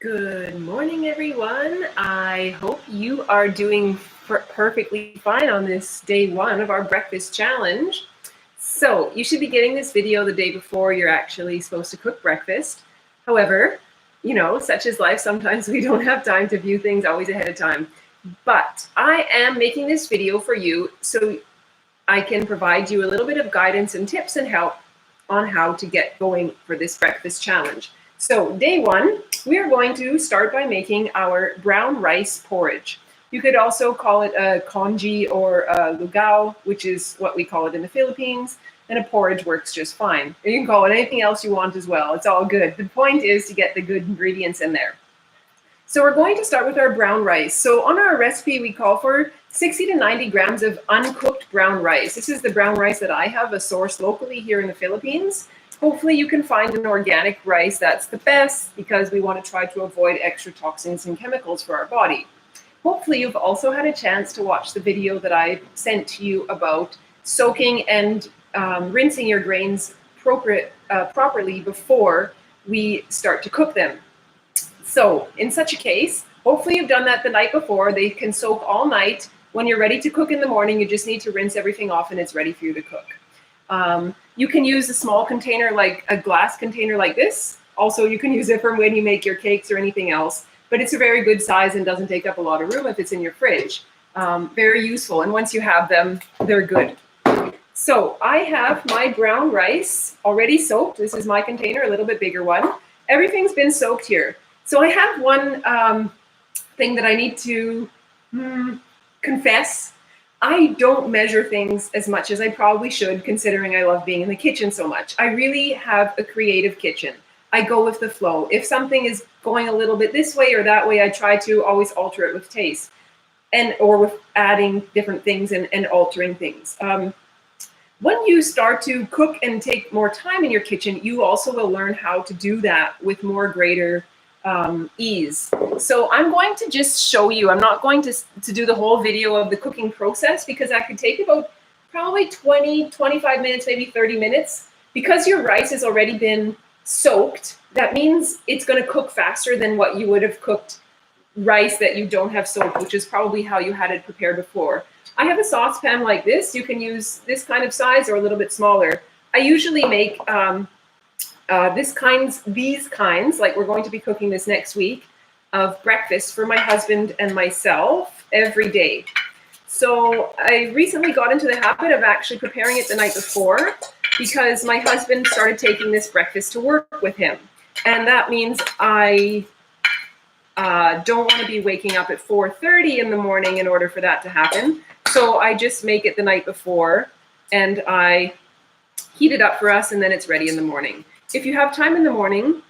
Good morning, everyone. I hope you are doing perfectly fine on this day one of our breakfast challenge. So you should be getting this video the day before you're actually supposed to cook breakfast. However, such is life. Sometimes we don't have time to view things always ahead of time. But I am making this video for you so I can provide you a little bit of guidance and tips and help on how to get going for this breakfast challenge. So day one, we are going to start by making our brown rice porridge. You could also call it a congee or a lugao, which is what we call it in the Philippines, and a porridge works just fine. You can call it anything else you want as well. It's all good. The point is to get the good ingredients in there. So we're going to start with our brown rice. So on our recipe, we call for 60 to 90 grams of uncooked brown rice. This is the brown rice that I have, a source locally here in the Philippines. Hopefully you can find an organic rice. That's the best because we want to try to avoid extra toxins and chemicals for our body. Hopefully you've also had a chance to watch the video that I sent to you about soaking and rinsing your grains properly before we start to cook them. So in such a case, hopefully you've done that the night before. They can soak all night. When you're ready to cook in the morning, you just need to rinse everything off and it's ready for you to cook. You can use a small container, like a glass container like this. Also, you can use it for when you make your cakes or anything else, but it's a very good size and doesn't take up a lot of room if it's in your fridge. Very useful, and once you have them, they're good. So I have my brown rice already soaked. This is my container, a little bit bigger one. Everything's been soaked here. So I have one thing that I need to confess. I don't measure things as much as I probably should, considering I love being in the kitchen so much. I really have a creative kitchen. I go with the flow. If something is going a little bit this way or that way, I try to always alter it with taste or with adding different things and altering things. When you start to cook and take more time in your kitchen, you also will learn how to do that with greater ease. So I'm going to just show you. I'm not going to do the whole video of the cooking process because that could take about probably 20, 25 minutes, maybe 30 minutes. Because your rice has already been soaked, that means it's going to cook faster than what you would have cooked rice that you don't have soaked, which is probably how you had it prepared before. I have a saucepan like this. You can use this kind of size or a little bit smaller. I usually make these kinds, like we're going to be cooking this next week, of breakfast for my husband and myself every day. So I recently got into the habit of actually preparing it the night before because my husband started taking this breakfast to work with him. And that means I don't want to be waking up at 4:30 in the morning in order for that to happen. So I just make it the night before and I heat it up for us and then it's ready in the morning. If you have time in the morning,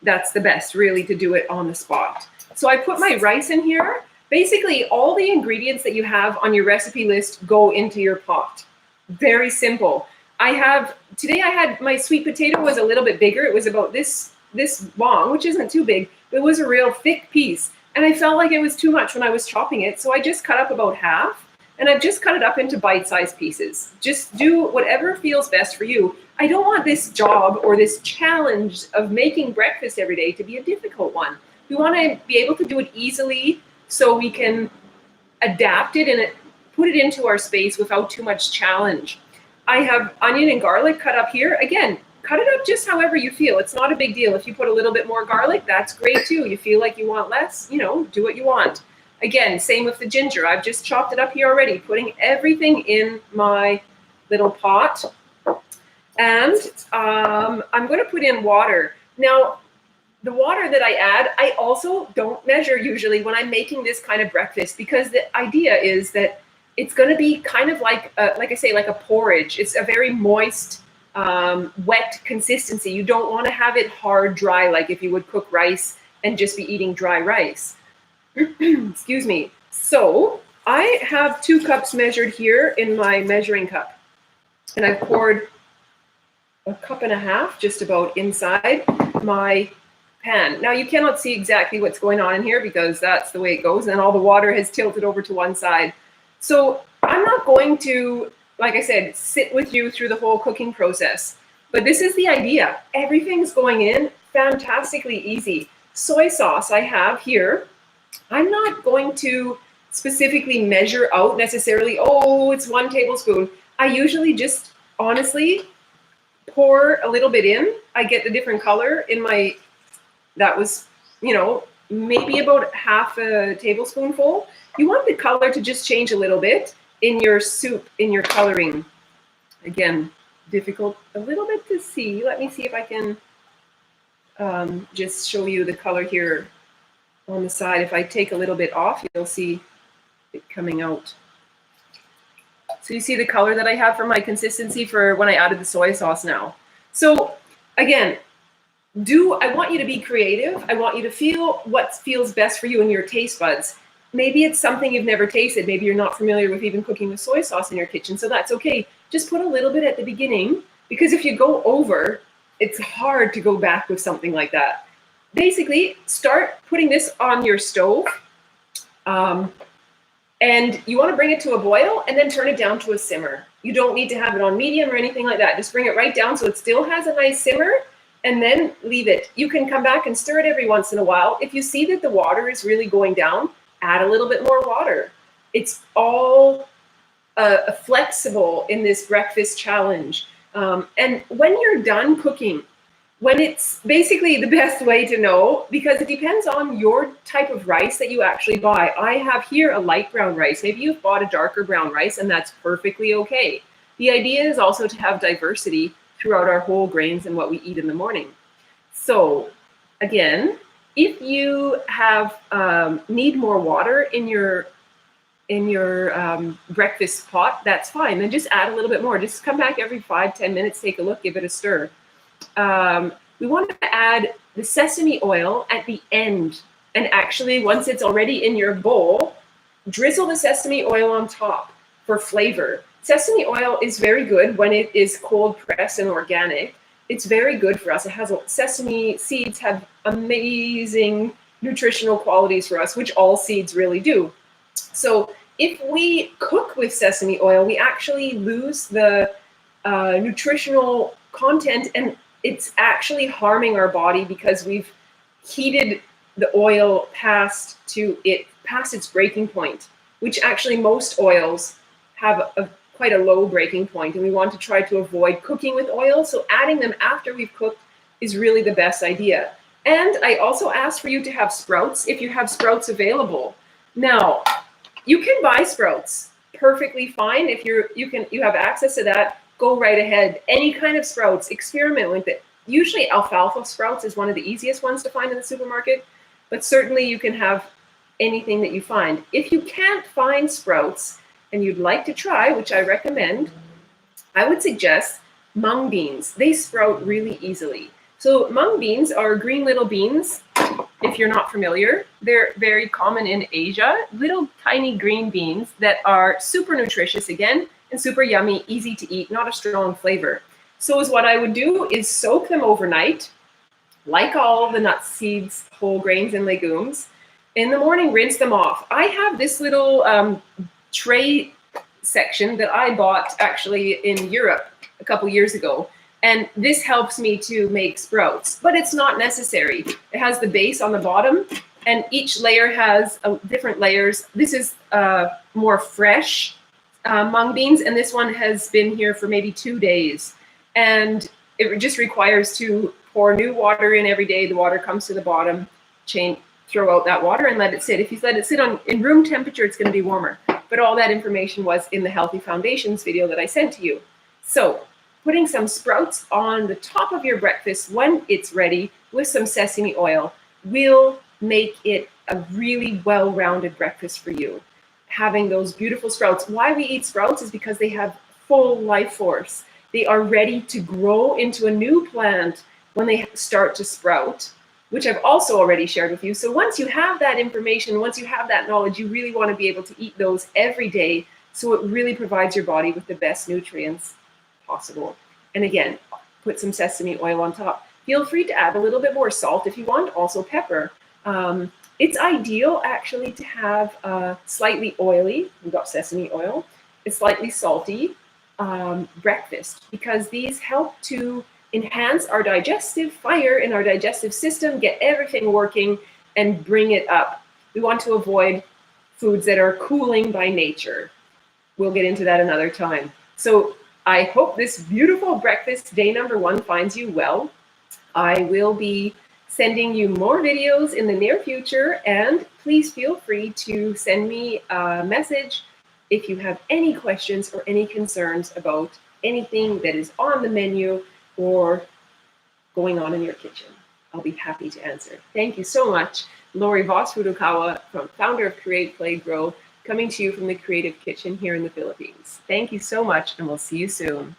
that's the best, really, to do it on the spot. So I put my rice in here. Basically, all the ingredients that you have on your recipe list go into your pot. Very simple. Today I had my sweet potato was a little bit bigger. It was about this long, which isn't too big. It was a real thick piece. And I felt like it was too much when I was chopping it. So I just cut up about half. And I've just cut it up into bite-sized pieces. Just do whatever feels best for you. I don't want this job or this challenge of making breakfast every day to be a difficult one. We want to be able to do it easily so we can adapt it and put it into our space without too much challenge. I have onion and garlic cut up here. Again, cut it up just however you feel. It's not a big deal. If you put a little bit more garlic, that's great too. You feel like you want less, do what you want. Again, same with the ginger. I've just chopped it up here already, putting everything in my little pot. And I'm going to put in water. Now, the water that I add, I also don't measure usually when I'm making this kind of breakfast because the idea is that it's going to be kind of like I say, like a porridge. It's a very moist, wet consistency. You don't want to have it hard, dry, like if you would cook rice and just be eating dry rice. Excuse me. So I have 2 cups measured here in my measuring cup. And I've poured a cup and a half just about inside my pan. Now you cannot see exactly what's going on in here because that's the way it goes. And all the water has tilted over to one side. So I'm not going to, like I said, sit with you through the whole cooking process. But this is the idea. Everything's going in fantastically easy. soy sauce I have here, I'm not going to specifically measure out necessarily, oh, it's 1 tablespoon. I usually just honestly pour a little bit in. I get the different color in my, that was, you know, maybe about half a tablespoonful. You want the color to just change a little bit in your soup, in your coloring. Again, difficult a little bit to see. Let me see if I can just show you the color here on the side. If I take a little bit off, you'll see it coming out. So you see the color that I have for my consistency for when I added the soy sauce now. So again, I want you to be creative. I want you to feel what feels best for you in your taste buds. Maybe it's something you've never tasted. Maybe you're not familiar with even cooking with soy sauce in your kitchen. So that's okay. Just put a little bit at the beginning, because if you go over, it's hard to go back with something like that. Basically, start putting this on your stove. And you want to bring it to a boil and then turn it down to a simmer. You don't need to have it on medium or anything like that. Just bring it right down so it still has a nice simmer, and then leave it. You can come back and stir it every once in a while. If you see that the water is really going down, add a little bit more water. It's all flexible in this breakfast challenge. And when you're done cooking, when it's basically the best way to know, because it depends on your type of rice that you actually buy. I have here a light brown rice. Maybe you've bought a darker brown rice, and that's perfectly okay. The idea is also to have diversity throughout our whole grains and what we eat in the morning. So again, if you have need more water in your breakfast pot, that's fine. Then just add a little bit more. Just come back every 5-10 minutes, take a look, give it a stir. We want to add the sesame oil at the end. And actually, once it's already in your bowl, drizzle the sesame oil on top for flavor. Sesame oil is very good when it is cold pressed and organic. It's very good for us. It has sesame seeds have amazing nutritional qualities for us, which all seeds really do. So if we cook with sesame oil, we actually lose the nutritional content, and it's actually harming our body because we've heated the oil past its breaking point, which actually most oils have quite a low breaking point, and we want to try to avoid cooking with oil. So adding them after we've cooked is really the best idea. And I also ask for you to have sprouts if you have sprouts available. Now, you can buy sprouts perfectly fine. If you have access to that, go right ahead. Any kind of sprouts, experiment with it. Usually alfalfa sprouts is one of the easiest ones to find in the supermarket, but certainly you can have anything that you find. If you can't find sprouts and you'd like to try, which I recommend, I would suggest mung beans. They sprout really easily. So mung beans are green little beans. If you're not familiar, they're very common in Asia. Little tiny green beans that are super nutritious again, and super yummy, easy to eat, not a strong flavor. So what I would do is soak them overnight, like all the nuts, seeds, whole grains, and legumes. In the morning, rinse them off. I have this little tray section that I bought actually in Europe a couple years ago. And this helps me to make sprouts, but it's not necessary. It has the base on the bottom, and each layer has different layers. This is more fresh mung beans, and this one has been here for maybe 2 days. And it just requires to pour new water in every day. The water comes to the bottom, throw out that water and let it sit. If you let it sit in room temperature, it's going to be warmer. But all that information was in the Healthy Foundations video that I sent to you. So putting some sprouts on the top of your breakfast when it's ready with some sesame oil will make it a really well-rounded breakfast for you. Having those beautiful sprouts. Why we eat sprouts is because they have full life force. They are ready to grow into a new plant when they start to sprout, which I've also already shared with you. So once you have that information, once you have that knowledge, you really want to be able to eat those every day, so it really provides your body with the best nutrients possible. And again, put some sesame oil on top. Feel free to add a little bit more salt if you want, also pepper. It's ideal actually to have slightly oily, we've got sesame oil, it's slightly salty breakfast, because these help to enhance our digestive fire in our digestive system, get everything working, and bring it up. We want to avoid foods that are cooling by nature. We'll get into that another time. So I hope this beautiful breakfast, day number 1, finds you well. I will be sending you more videos in the near future, and please feel free to send me a message if you have any questions or any concerns about anything that is on the menu or going on in your kitchen. I'll be happy to answer. Thank you so much. Lori Voss Furukawa, founder of Create, Play, Grow, coming to you from the Creative Kitchen here in the Philippines. Thank you so much, and we'll see you soon.